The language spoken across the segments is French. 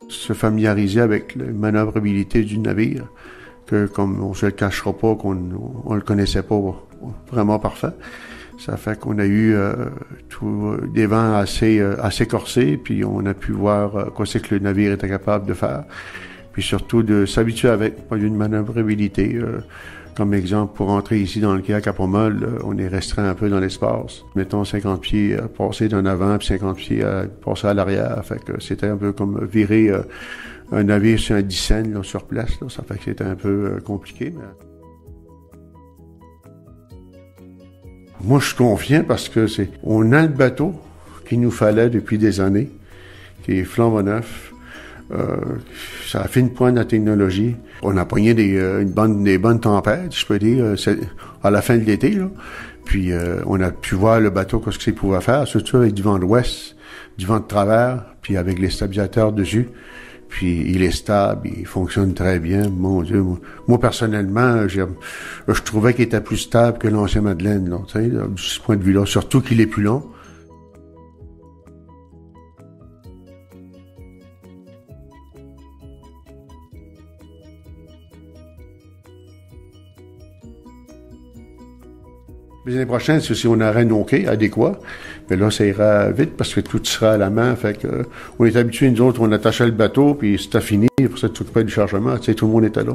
Se familiariser avec la manœuvrabilité du navire, que comme on se le cachera pas, qu'on le connaissait pas vraiment parfait. Ça fait qu'on a eu des vents assez corsés, puis on a pu voir quoi c'est que le navire était capable de faire. Puis surtout de s'habituer avec une manœuvrabilité. Comme exemple, pour entrer ici dans le quai à Cap-Romol, on est restreint un peu dans l'espace. Mettons 50 pieds à passer d'un avant, puis 50 pieds à passer à l'arrière. Fait que c'était un peu comme virer un navire sur un dixaine là, sur place. Là. Ça fait que c'était un peu compliqué. Mais... Moi, je suis confiant parce que on a le bateau qu'il nous fallait depuis des années, qui est flambant neuf. Ça a fait une pointe de la technologie. On a pogné des bonnes tempêtes, je peux dire, à la fin de l'été, là. Puis, on a pu voir le bateau, qu'est-ce qu'il pouvait faire, surtout avec du vent de l'ouest, du vent de travers, puis avec les stabilisateurs dessus. Puis, il est stable, il fonctionne très bien. Mon Dieu, moi personnellement, je trouvais qu'il était plus stable que l'ancien Madeleine, là, tu sais, de ce point de vue-là. Surtout qu'il est plus long. L'année prochaine, c'est si on aurait nos quais adéquats, mais là, ça ira vite parce que tout sera à la main. Fait que, on est habitués, nous autres, on attachait le bateau, puis c'était fini, pour ça, tout près du chargement, tu sais, tout le monde était là.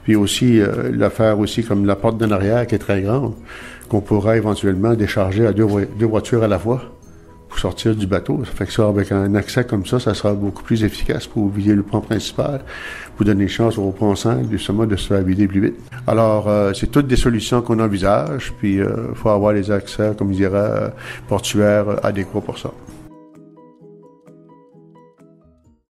Puis aussi, l'affaire aussi comme la porte d'en arrière qui est très grande, qu'on pourra éventuellement décharger à deux voitures à la fois pour sortir du bateau. Ça fait que ça, avec un accès comme ça sera beaucoup plus efficace pour vider le pont principal, pour donner chance au pont 5, justement, de se faire vider plus vite. Alors, c'est toutes des solutions qu'on envisage, puis il faut avoir les accès, comme je dirais, portuaires adéquats pour ça.